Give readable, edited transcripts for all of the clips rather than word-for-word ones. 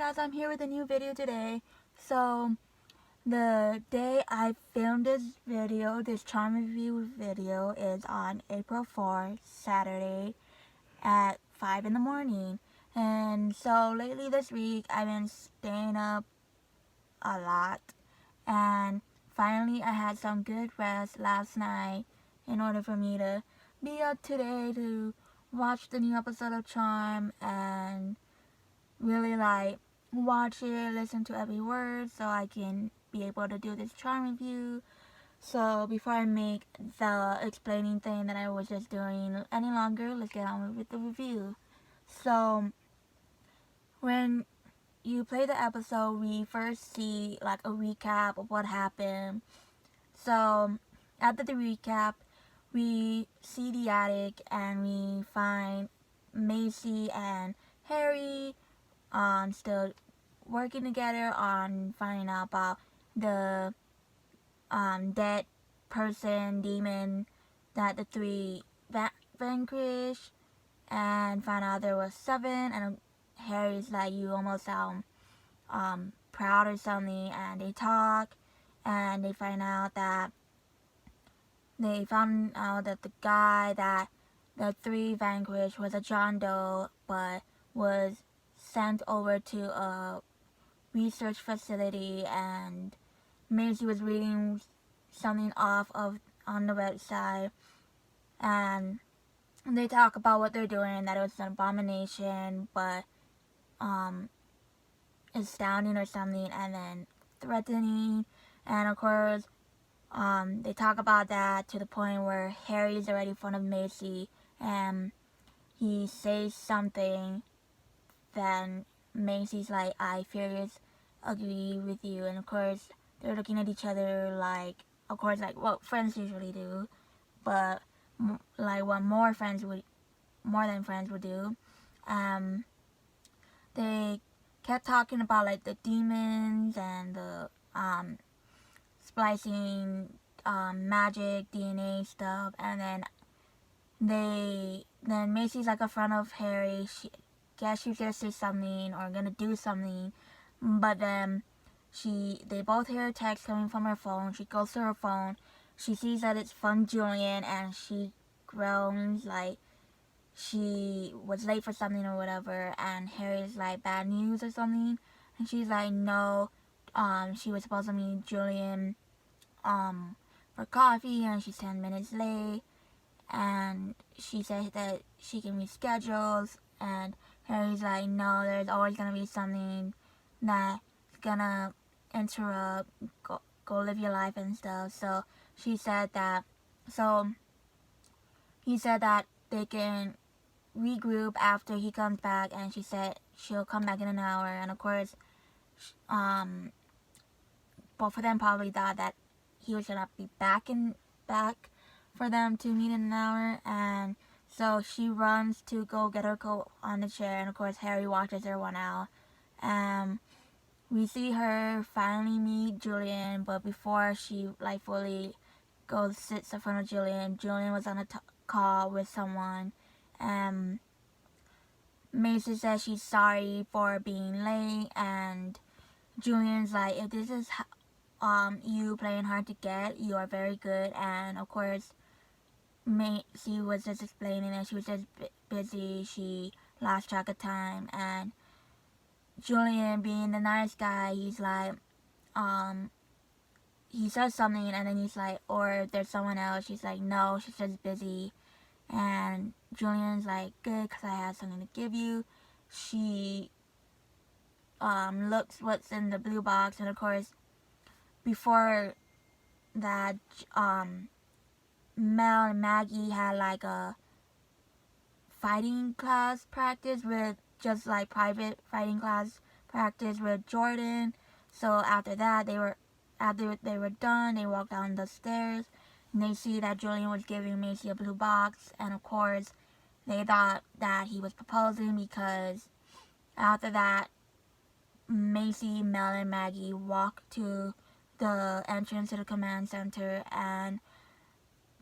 guys, I'm here with a new video today. So, the day I filmed this video, this charm review video, is on April 4th, Saturday at 5 in the morning. And so, lately this week, I've been staying up a lot. And finally, I had some good rest last night in order for me to be up today to watch the new episode of Charm and really watch it, listen to every word so I can be able to do this charm review. So before I make the explaining thing that I was just doing any longer, let's get on with the review. So when you play the episode, we first see like a recap of what happened. So after the recap, we see the attic and we find Macy and Harry still working together on finding out about the dead person demon that the three vanquished, and found out there was 7. And Harry's like, you almost sound proud or something, and they talk and they found out that the guy that the 3 vanquished was a John Doe, but was sent over to a research facility, and Maisie was reading something off of on the website, and they talk about what they're doing, that it was an abomination, but astounding or something, and then threatening, and of course they talk about that to the point where Harry's already in front of Macy, and he says something, then Macy's like, I furious agree with you, and of course they're looking at each other like, of course, like what friends usually do, but like what more than friends would do. They kept talking about like the demons and the splicing magic DNA stuff, and then Macy's like in front of Harry. She's gonna say something or gonna do something, but then they both hear a text coming from her phone. She goes to her phone. She sees that it's from Julian, and she groans like she was late for something or whatever. And Harry's like, bad news or something, and she's like, no, she was supposed to meet Julian for coffee, and she's 10 minutes late, and she says that she can reschedule, and Harry's like, no, there's always gonna be something that's gonna interrupt, go live your life and stuff. So he said that they can regroup after he comes back, and she said she'll come back in an hour, and of course both of them probably thought that he was gonna be back for them to meet in an hour, and so she runs to go get her coat on the chair, and of course Harry watches her run out. We see her finally meet Julian, but before she like fully goes sits in front of Julian was on a call with someone. Macy says she's sorry for being late, and Julian's like, if this is you playing hard to get, you are very good. And of course Macy was just explaining that she was just busy, she lost track of time, and Julian, being the nice guy, he's like, he says something, and then he's like, or there's someone else. She's like, no, she's just busy. And Julian's like, good, because I have something to give you. She looks what's in the blue box, and of course before that Mel and Maggie had like a fighting class practice with just like private fighting class practice with Jordan. So after they were done, they walked down the stairs, and they see that Julian was giving Macy a blue box, and of course they thought that he was proposing, because after that Macy, Mel, and Maggie walked to the entrance to the command center, and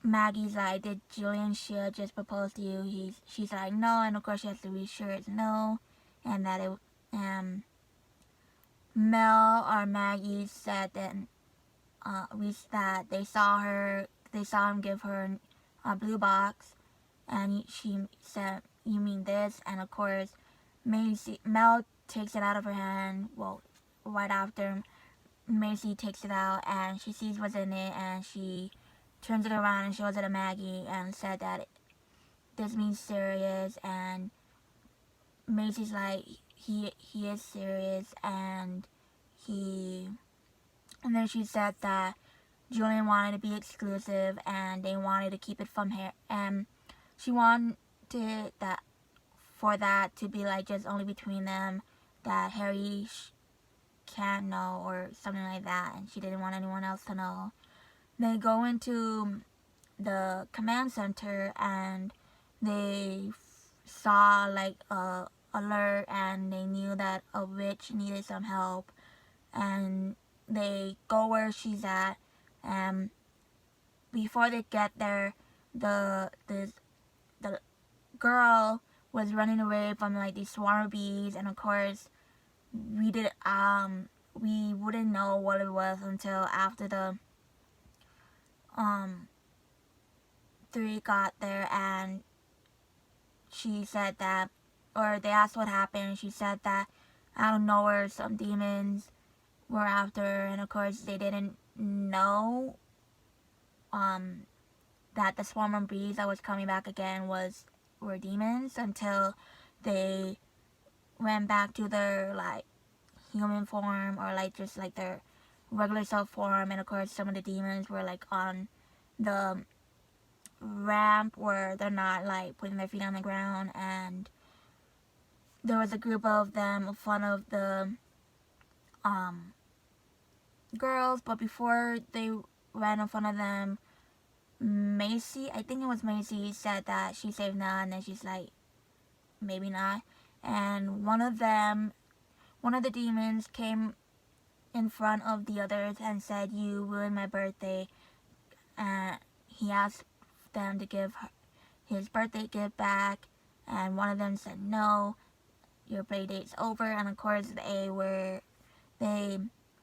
Maggie's like, did Julian Shield just propose to you? She's like, no, and of course she has to be sure it's no, and that Mel or Maggie said that they saw him give her a blue box, and she said, "You mean this?" And of course, Mel takes it out of her hand. Well, right after Macy takes it out, and she sees what's in it, and she turns it around and shows it to Maggie, and said that this means serious. And Macy's like, he is serious, and then she said that Julian wanted to be exclusive, and they wanted to keep it from her, and she wanted that for that to be like just only between them, that Harry can't know or something like that, and she didn't want anyone else to know. They go into the command center, and they saw like a alert, and they knew that a witch needed some help, and they go where she's at, and before they get there, the girl was running away from like these swarm of bees, and of course we wouldn't know what it was until after the three got there, and she said that, or they asked what happened. She said that out of nowhere some demons were after her, and of course they didn't know that the swarm of bees that was coming back again were demons until they went back to their like human form, or like just like their regular self form. And of course some of the demons were like on the ramp where they're not like putting their feet on the ground, and there was a group of them in front of the girls, but before they ran in front of them, Macy, I think it was Macy, said that she saved Nana, and then she's like, maybe not. And one of the demons came in front of the others and said, "You ruined my birthday." And he asked them to give his birthday gift back, and one of them said, "No, your play date's over." And of course they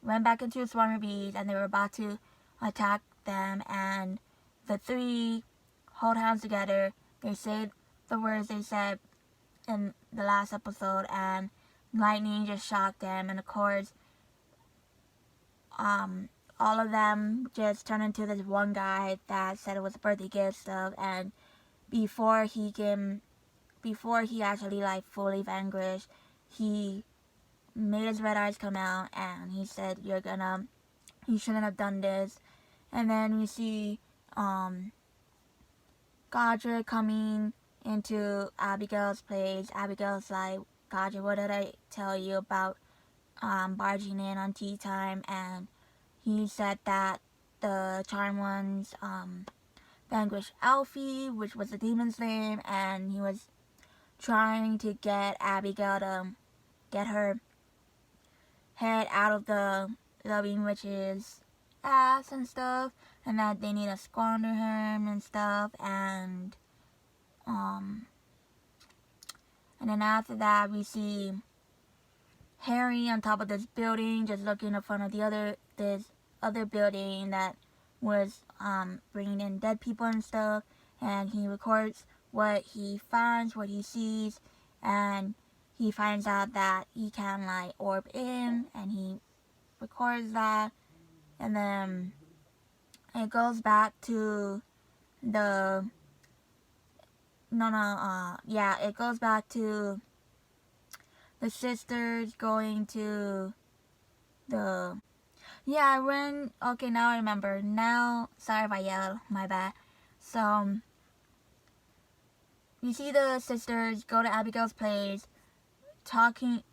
went back into the swarm of bees, and they were about to attack them, and the three hold hands together. They say the words they said in the last episode, and lightning just shocked them, and of course all of them just turned into this one guy that said it was a birthday gift stuff. And before he actually like fully vanquished, he made his red eyes come out, and he said, "You shouldn't have done this." And then we see Godric coming into Abigail's place. Abigail's like, "Godric, what did I tell you about barging in on tea time?" And he said that the Charmed Ones vanquished Alfie, which was the demon's name, and he was trying to get Abigail to get her head out of the loving witch's ass and stuff, and that they need to squander him and stuff. And then after that we see Harry on top of this building just looking in front of this other building that was bringing in dead people and stuff, and he records what he finds, what he sees, and he finds out that he can like orb in, and he records that. And then it goes back to the it goes back to the sisters going to the okay, now I remember. Now, sorry if I yelled, my bad. So you see the sisters go to Abigail's place, talking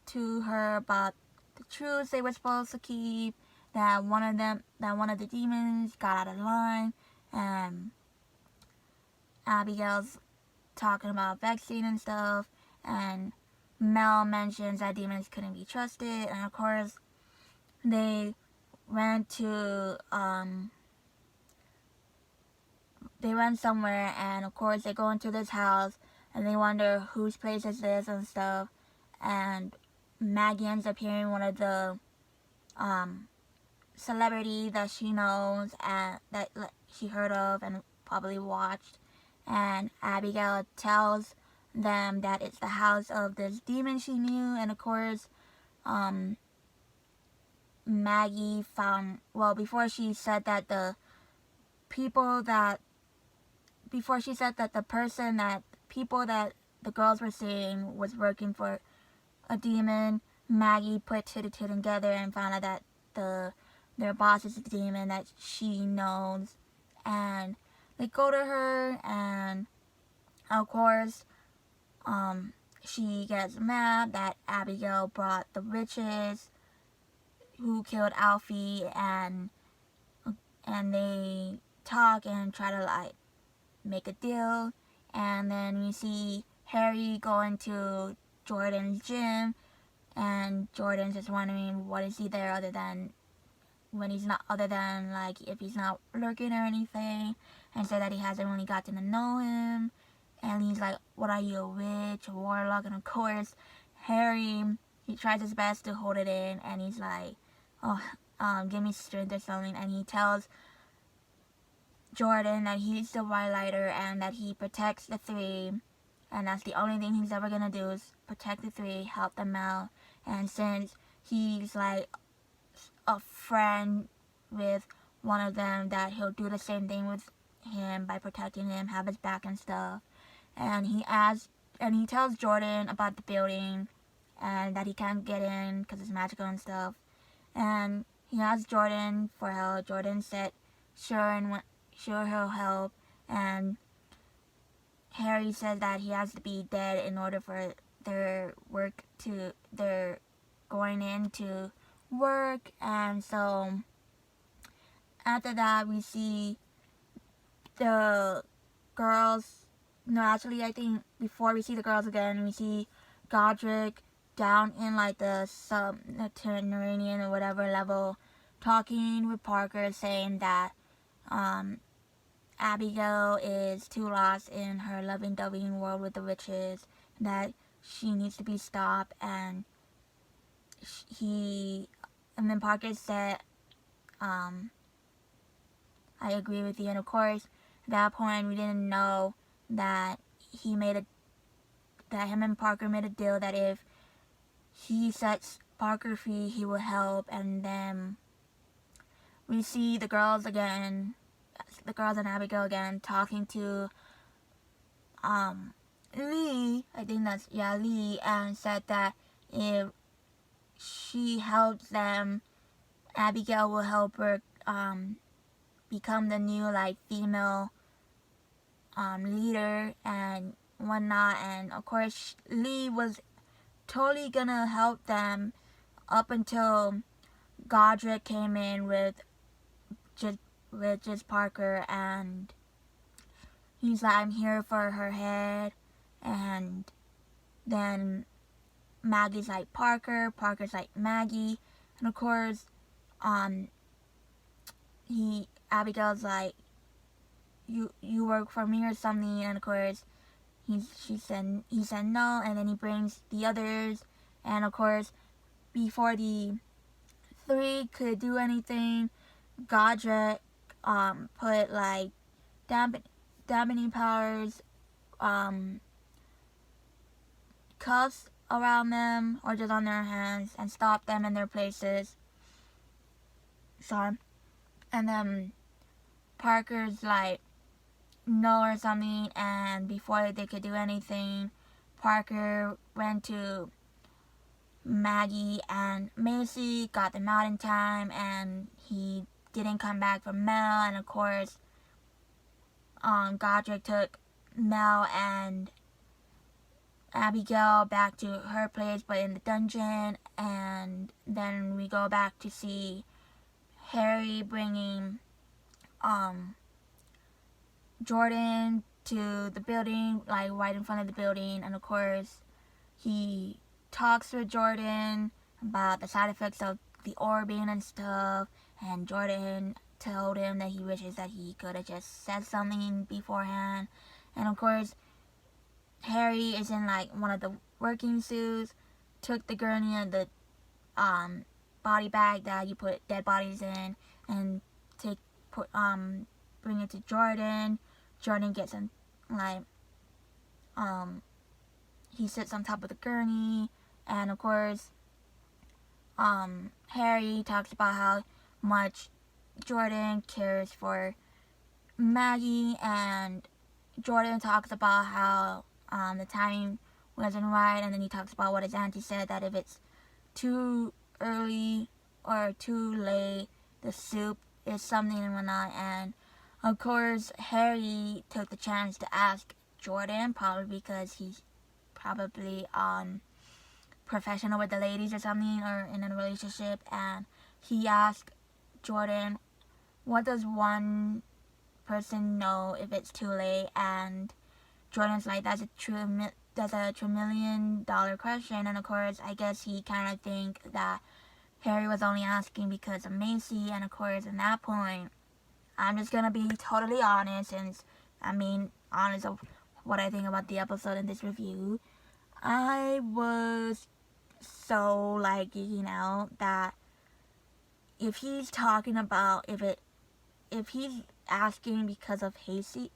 to her about the truths they were supposed to keep, that one of the demons got out of line, and Abigail's talking about vaccine and stuff, and Mel mentions that demons couldn't be trusted, and of course they went somewhere, and of course they go into this house, and they wonder whose place is this and stuff. And Maggie ends up hearing one of the celebrity that she knows and that she heard of and probably watched, and Abigail tells them that it's the house of this demon she knew. And of course Maggie found, well, before she said that the people that the girls were seeing was working for a demon, Maggie put two and two together and found out that their boss is a demon that she knows. And they go to her, and of course she gets mad that Abigail brought the witches who killed Alfie, and they talk and try to like make a deal. And then we see Harry going to Jordan's gym, and Jordan's just wondering what is he there other than like if he's not lurking or anything, and said that he hasn't really gotten to know him. And he's like, what are you, a witch, a warlock? And of course Harry, he tries his best to hold it in, and he's like, oh, give me strength or something. And he tells Jordan that he's the White Lighter and that he protects the three, and that's the only thing he's ever gonna do is protect the three, help them out. And since he's like a friend with one of them, that he'll do the same thing with him by protecting him, have his back and stuff. And he tells Jordan about the building and that he can't get in because it's magical and stuff. And he asks Jordan for help. Jordan said sure he'll help. And Harry says that he has to be dead in order for they're going in to work. And so after that we see the girls. No, actually, I think before we see the girls again, we see Godric down in like the subterranean or whatever level, talking with Parker, saying that Abigail is too lost in her lovey-dovey world with the witches, that she needs to be stopped. And then Parker said, I agree with you. And of course, at that point, we didn't know that him and Parker made a deal that if he sets Parker free, he will help. And then we see the girls and Abigail again talking to Lee, Lee, and said that if she helps them, Abigail will help her become the new like female leader and whatnot. And of course Lee was totally gonna help them up until Godric came in with just Parker, and he's like, I'm here for her head. And then Maggie's like Parker's like Maggie. And of course Abigail's like, you work for me or something. And of course he said no. And then he brings the others, and of course before the three could do anything, Godric put like dampening powers, cuffs around them or just on their hands, and stopped them in their places. Sorry. And then Parker's like no or something, and before they could do anything, Parker went to Maggie and Macy, got them out in time, and he didn't come back for Mel. And of course Godric took Mel and Abigail back to her place, but in the dungeon. And then we go back to see Harry bringing Jordan to the building, like right in front of the building. And of course he talks with Jordan about the side effects of the orbing and stuff, and Jordan told him that he wishes that he could have just said something beforehand. And of course Harry is in like one of the working suits, took the gurney and the body bag that you put dead bodies in and bring it to Jordan. Jordan gets him, like, he sits on top of the gurney, and of course, Harry talks about how much Jordan cares for Maggie, and Jordan talks about how the timing wasn't right, and then he talks about what his auntie said, that if it's too early or too late, the soup is something and whatnot. And of course, Harry took the chance to ask Jordan, probably because he's probably professional with the ladies or something, or in a relationship, and he asked Jordan, what does one person know if it's too late? And Jordan's like, that's a $1 million question. And of course, I guess he kind of think that Harry was only asking because of Macy. And of course, at that point, I'm just gonna be totally honest, and honest of what I think about the episode in this review. I was so like geeking out that if he's talking about if he's asking because of Macy,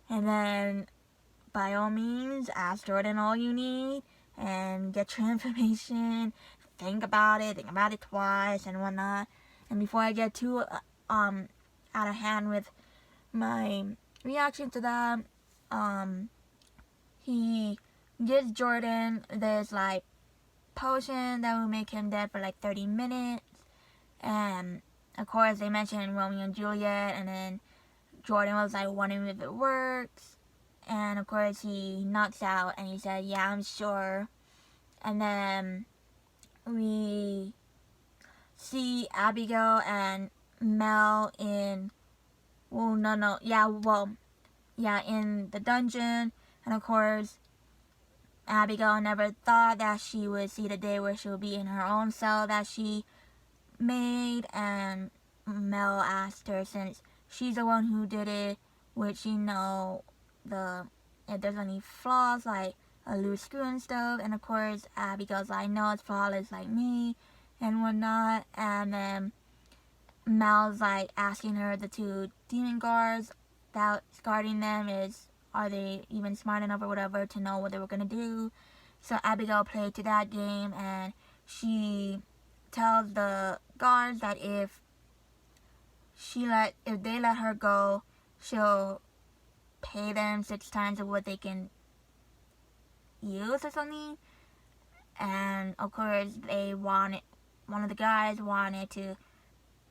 and then by all means ask Jordan all you need and get your information, think about it twice and whatnot. And before I get too out of hand with my reaction to that, he gives Jordan this like potion that will make him dead for like 30 minutes. And of course they mentioned Romeo and Juliet, and then Jordan was like wondering if it works, and of course he knocks out and he said, yeah, I'm sure. And then we see Abigail and Mel in in the dungeon. And of course, Abigail never thought that she would see the day where she would be in her own cell that she made. And Mel asked her, since she's the one who did it, would she know if there's any flaws, like a loose screw and stuff. And of course, Abigail's like, no, it's flawless like me and whatnot. And then Mel's like asking her, the two demon guards that's guarding them, are they even smart enough or whatever to know what they were gonna do? So Abigail played to that game, and she tells the guards that if they let her go, she'll pay them 6 times of what they can use or something. And of course, one of the guys wanted to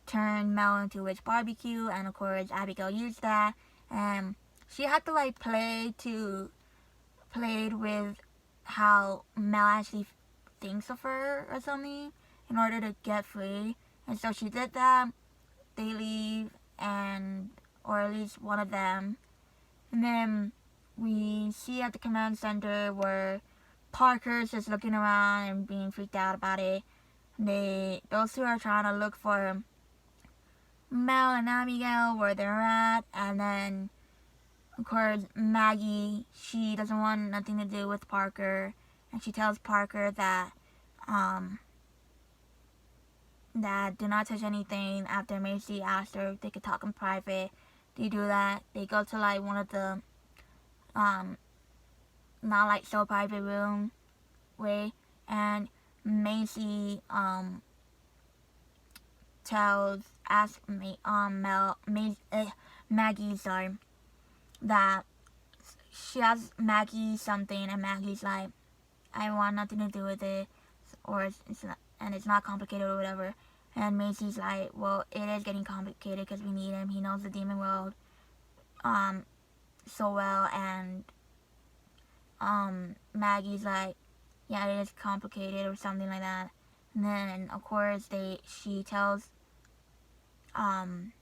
turn Mel into a witch barbecue, and of course Abigail used that, and she had to like play with how Mel actually thinks of her or something in order to get free. And so she did that. They leave, or at least one of them. And then we see at the command center where Parker's just looking around and being freaked out about it. Those two are trying to look for Mel and Abigail, where they're at. And then of course Maggie, she doesn't want nothing to do with Parker, and she tells Parker that that do not touch anything. After Macy asked her if they could talk in private, they do that. They go to like one of the not like so private room way, and Macy Maggie, that she asks Maggie something, and Maggie's like, I want nothing to do with it, or it's not complicated or whatever. And Macy's like, well, it is getting complicated because we need him. He knows the demon world so well. And Maggie's like, yeah, it is complicated or something like that. And then of course she tells and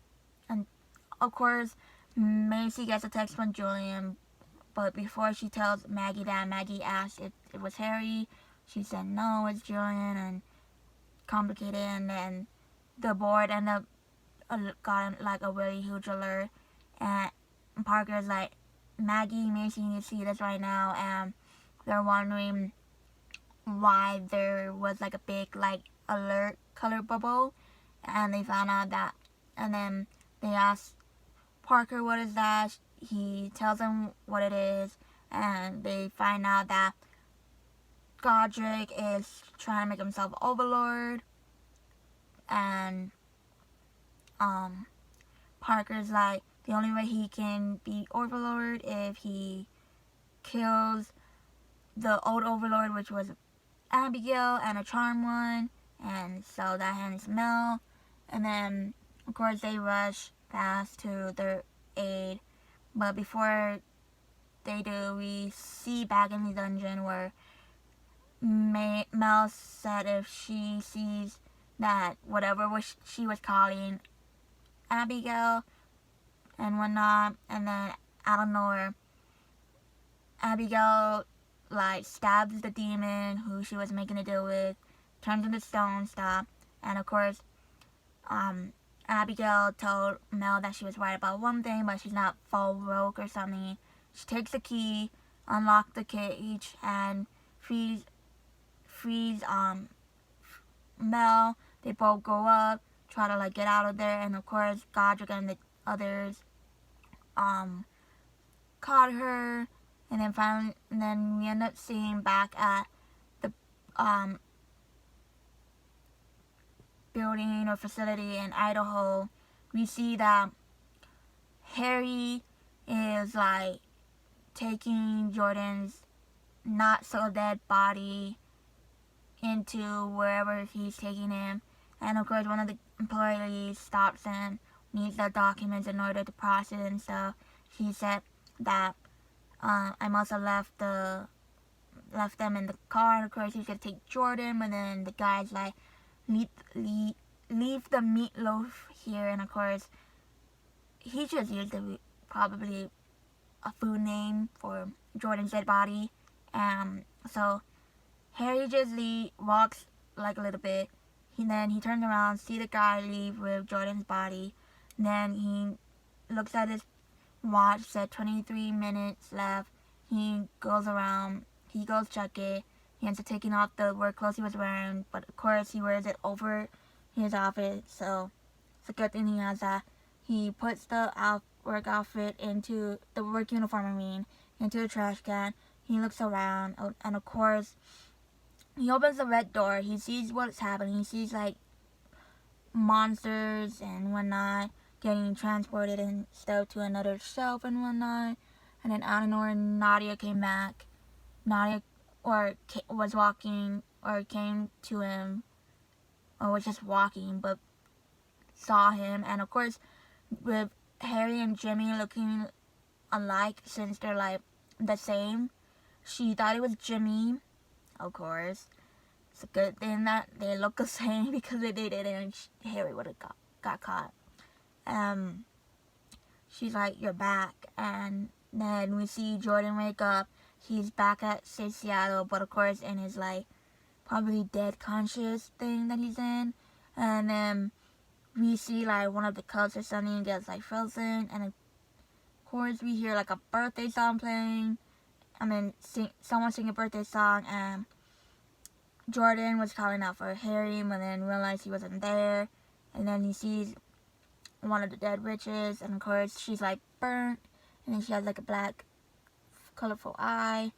of course Macy gets a text from Julian, but before she tells Maggie that, Maggie asks if it was Harry. She said no, it's Julian, and complicated. And then the board ended up got like a really huge alert, and Parker's like, Maggie, Macy, you need to see this right now. And they're wondering why there was like a big like alert color bubble, and they found out that, and then they asked Parker what is that. He tells them what it is, and they find out that Godric is trying to make himself Overlord, and Parker's like, the only way he can be Overlord if he kills the old Overlord, which was Abigail and a charm one, and so that ends Mel. And then of course they rush fast to their aid, but before they do, we see back in the dungeon where Mel said if she sees that whatever she was calling Abigail and whatnot, and then out of nowhere, Abigail like stabs the demon who she was making a deal with, turns into stone stuff, and of course, Abigail told Mel that she was right about one thing, but she's not full broke or something. She takes the key, unlocks the cage, and frees Mel. They both go up, try to like get out of there, and of course Godric and the others caught her, and then finally, and then we end up seeing back at the building or facility in Idaho, we see that Harry is like taking Jordan's not so dead body into wherever he's taking him, and of course one of the employees stops him, needs the documents in order to process it and stuff. She said that I must have left them in the car, and of course he's gonna take Jordan, but then the guy's like, leave the meatloaf here, and of course he just used probably a food name for Jordan's dead body. So Harry just walks like a little bit. Then he turns around, see the guy leave with Jordan's body. Then he looks at his watch, said 23 minutes left. He goes around, he goes check it. He ends up taking off the work clothes he was wearing, but of course he wears it over his outfit, so it's a good thing he has that. He puts the work outfit into the work uniform, into the trash can. He looks around, and of course he opens the red door. He sees what's happening. He sees like monsters and whatnot getting transported and stuff to another shelf and whatnot. And then out of nowhere, Nadia came back. Nadia was walking, or came to him, or was just walking, but saw him. And of course, with Harry and Jimmy looking alike since they're like the same, she thought it was Jimmy. Of course, it's a good thing that they look the same, because if they didn't, Harry would have got caught. She's like, you're back. And then we see Jordan wake up. He's back at Seattle, but of course in his like probably dead conscious thing that he's in. And then we see like one of the cups or something gets like frozen, and of course we hear like a birthday song playing. Someone sing a birthday song, and Jordan was calling out for Harry, but then realized he wasn't there. And then he sees one of the dead witches, and of course she's like burnt, and then she has like a black colorful eye,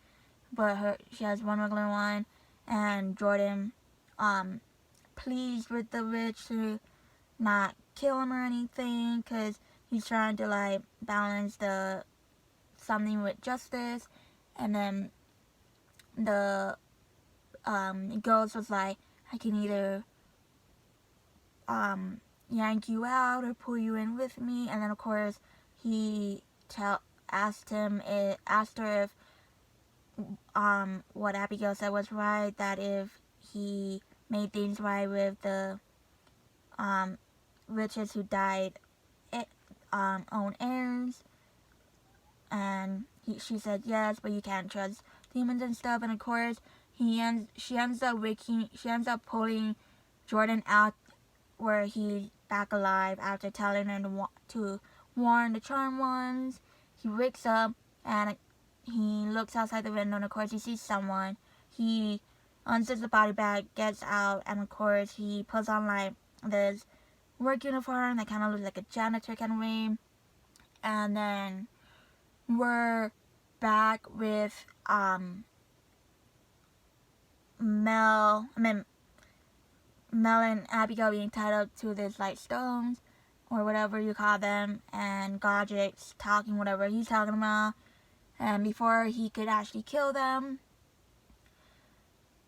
but she has one regular one. And Jordan pleads with the witch to not kill him or anything, because he's trying to like balance something with justice. And then the ghost was like, I can either yank you out or pull you in with me. And then of course he asked her if what Abigail said was right, that if he made things right with the witches who died own heirs. And she said yes, but you can't trust demons and stuff. And of course she ends up pulling Jordan out where he's back alive after telling her to warn the charmed ones. He wakes up and he looks outside the window, and of course he sees someone. He unzips the body bag, gets out, and of course he puts on like this work uniform that kind of looks like a janitor kind of way. And then we're back with Mel and Abigail being tied up to this like stones or whatever you call them, and Godric's talking whatever he's talking about. And before he could actually kill them,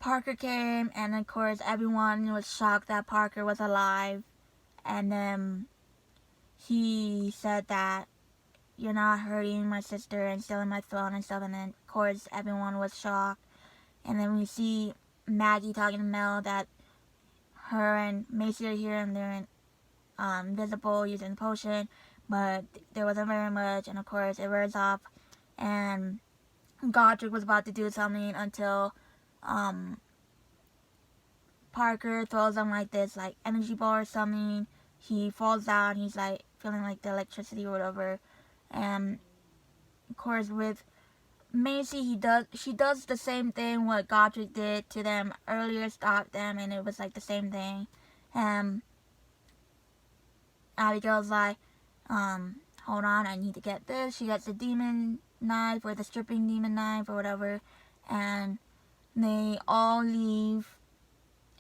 Parker came, and of course everyone was shocked that Parker was alive. And then he said that you're not hurting my sister and stealing my throne and stuff. And then of course everyone was shocked. And then we see Maggie talking to Mel that her and Macy are here and they're invisible using the potion, but there wasn't very much. And of course it wears off, and Godric was about to do something until Parker throws him like this like energy ball or something. He falls down. He's like feeling like the electricity or whatever. And of course with Macy, she does the same thing what Godric did to them earlier, stopped them, and it was like the same thing. Abigail's like, hold on, I need to get this. She gets the demon knife or the stripping demon knife or whatever, and they all leave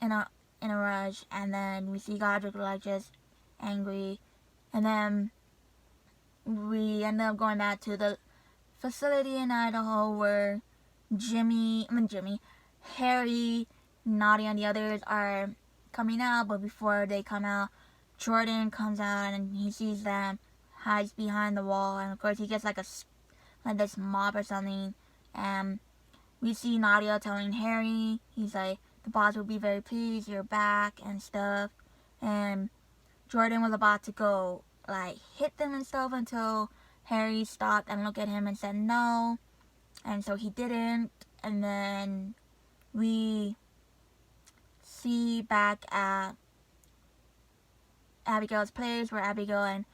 in a rush. And then we see Godric like just angry, and then we end up going back to the facility in Idaho where Harry, Nadia, and the others are coming out. But before they come out, Jordan comes out and he sees them, hides behind the wall, and of course he gets like this mob or something. And we see Nadia telling Harry, he's like, the boss will be very pleased you're back and stuff. And Jordan was about to go like hit them and stuff until Harry stopped and looked at him and said no, and so he didn't. And then we see back at Abigail's place where Abigail and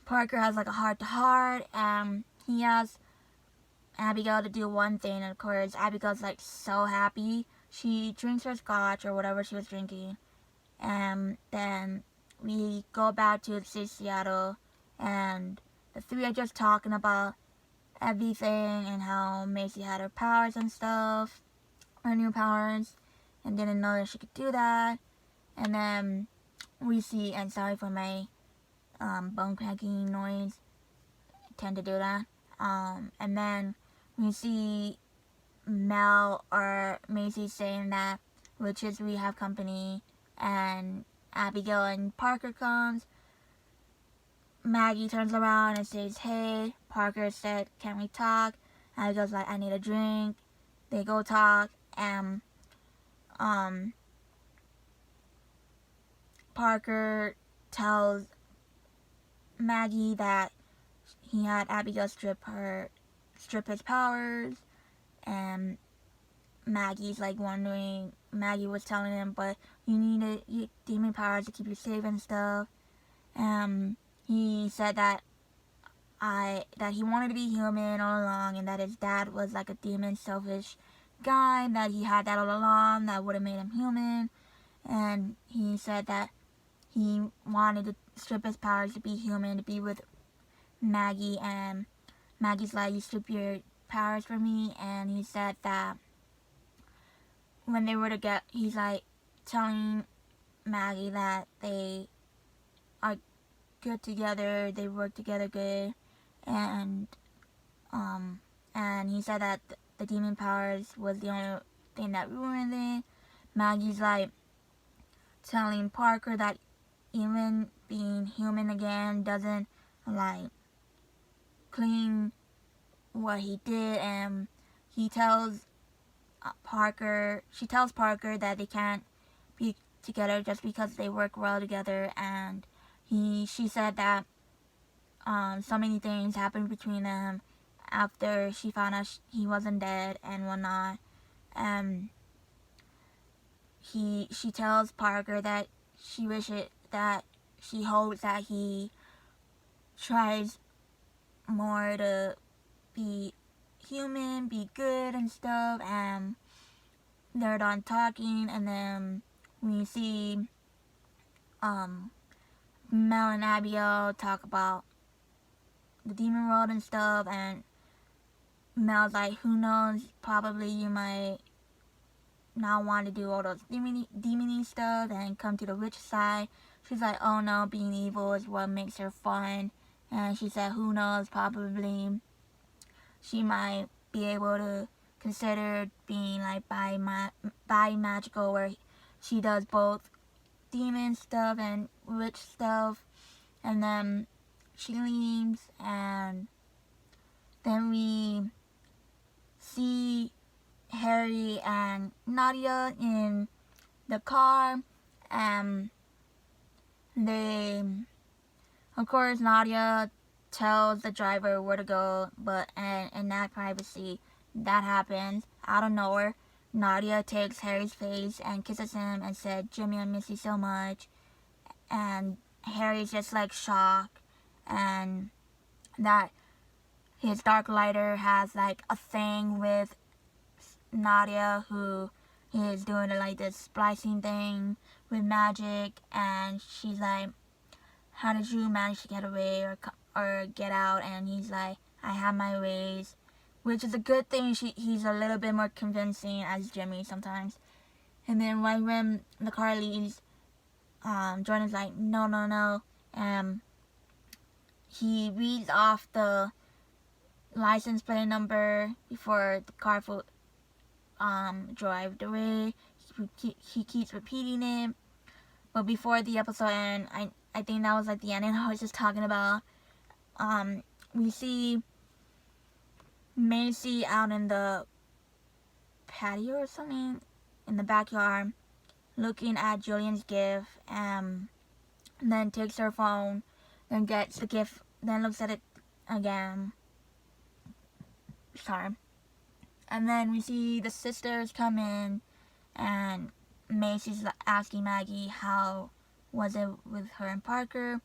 Parker has like a heart-to-heart, and he asks Abigail to do one thing, and of course Abigail's like so happy. She drinks her scotch or whatever she was drinking, and then we go back to the city of Seattle, and the three are just talking about everything and how Macy had her powers and stuff, her new powers, and didn't know that she could do that. And then we see, and sorry for my bone cracking noise, I tend to do that. And then we see Mel or Macy saying that witches we have company, and Abigail and Parker comes. Maggie turns around and says, hey. Parker said, can we talk? Abigail's like, I need a drink. They go talk, and Parker tells Maggie that he had Abigail strip his powers, and Maggie's like wondering, Maggie was telling him, but you need demon powers to keep you safe and stuff. He said that he wanted to be human all along, and that his dad was like a demon, selfish guy, that he had that all along that would have made him human. And he said that he wanted to strip his powers to be human, to be with Maggie, and Maggie's like, you strip your powers for me. And he said that when they were together, he's like telling Maggie that they are good together, they work together good, and he said that the demon powers was the only thing that ruined it. Maggie's like telling Parker that even being human again doesn't like clean what he did, and she tells Parker that they can't be together just because they work well together. And she said that so many things happened between them after she found out he wasn't dead and whatnot. She tells Parker that she hopes that he tries more to be human, be good and stuff. And they're done talking, and then we see Mel and Abigail talk about the demon world and stuff, and Mel's like, who knows, probably you might not want to do all those demony stuff and come to the witch side. She's like, oh no, being evil is what makes her fun. And she said, who knows, probably she might be able to consider being like bi-magical, where she does both demon stuff and witch stuff. And then she leaves, and then we see Harry and Nadia in the car, and they, of course, Nadia tells the driver where to go, but in that privacy, that happens out of nowhere. Nadia takes Harry's face and kisses him and said, Jimmy, I miss you so much. And Harry's just like shocked, and that his Dark Lighter has like a thing with Nadia, who is doing like this splicing thing with magic, and she's like, how did you manage to get away or get out? And he's like, I have my ways, which is a good thing. He's a little bit more convincing as Jimmy sometimes. And then when the car leaves, Jordan's like, no. He reads off the license plate number before the car drive away. He keeps repeating it. But before the episode ends, I think that was like the ending I was just talking about. We see Macy out in the patio or something, in the backyard, looking at Julian's gift, and then takes her phone, then gets the gift, then looks at it again. Sorry. And then we see the sisters come in, and Macy's asking Maggie how was it with her and Parker.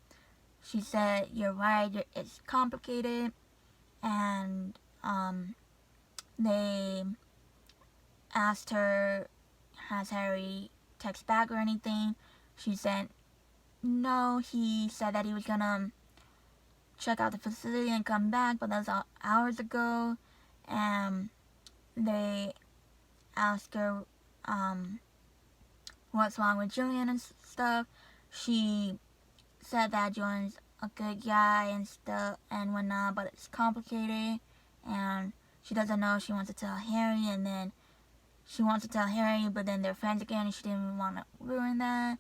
She said, you're right, it's complicated. And they asked her, has Harry text back or anything? She said no. He said that he was gonna check out the facility and come back, but that was hours ago. And they asked her what's wrong with Julian and stuff. She said that Julian's a good guy and stuff and whatnot, but it's complicated, and she doesn't know. She wants to tell Harry, and then she wants to tell Harry, but then they're friends again, and she didn't want to ruin that.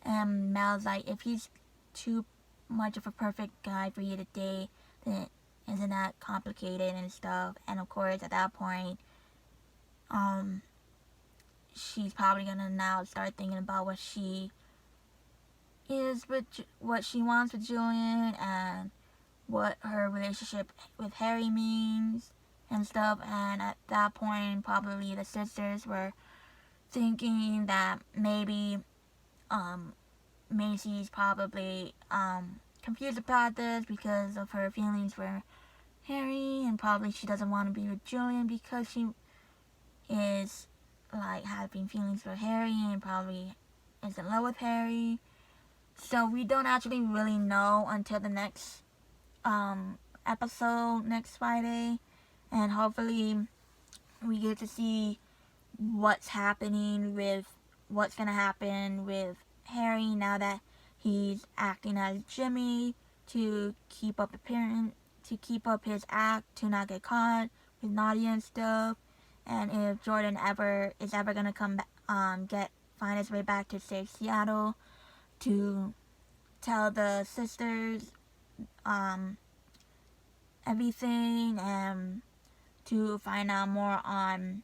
And Mel's like, if he's too much of a perfect guy for you to date, then isn't that complicated and stuff? And of course, at that point, she's probably gonna now start thinking about what she is with, what she wants with Julian, and what her relationship with Harry means and stuff. And at that point, probably the sisters were thinking that maybe Macy's probably confused about this because of her feelings for Harry, and probably she doesn't want to be with Julian because she is like having feelings for Harry and probably is in love with Harry. So we don't actually really know until the next episode next Friday, and hopefully we get to see what's happening with what's gonna happen with Harry now that he's acting as Jimmy to keep up his act, to not get caught with Nadia and stuff. And if Jordan is ever gonna come back, find his way back to save Seattle to tell the sisters everything, and to find out more on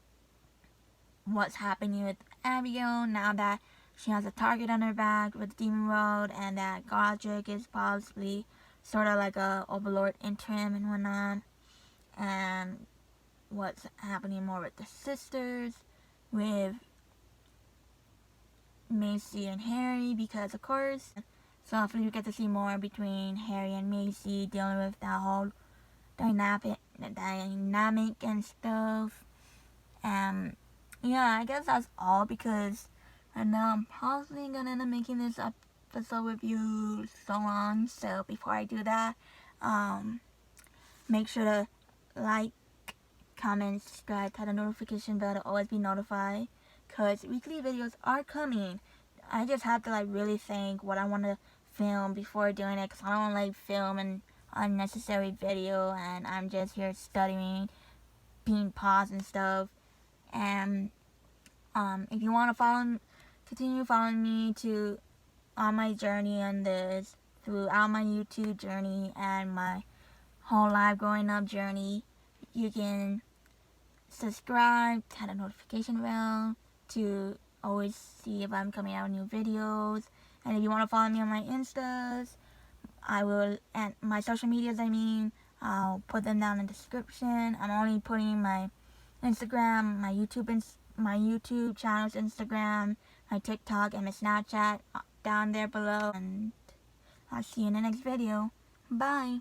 what's happening with Abigail now that she has a target on her back with Demon Road, and that Godric is possibly sort of like a Overlord interim and whatnot. And what's happening more with the sisters, with Macy and Harry, because of course. So hopefully we get to see more between Harry and Macy dealing with that whole dynamic and stuff. yeah, I guess that's all, because right now I'm possibly gonna end up making this episode with you so long. So before I do that, make sure to like, comment, subscribe, hit the notification bell to always be notified, because weekly videos are coming. I just have to like really think what I want to film before doing it, because I don't want to like film an unnecessary video and I'm just here studying, being paused and stuff. And if you want to continue following me on my journey on this, throughout my YouTube journey and my whole life growing up journey, you can subscribe, hit the notification bell to always see if I'm coming out with new videos. And if you want to follow me on my Instas, and my social medias, I'll put them down in the description. I'm only putting my Instagram, my YouTube channel's Instagram, my TikTok, and my Snapchat down there below. And I'll see you in the next video. Bye.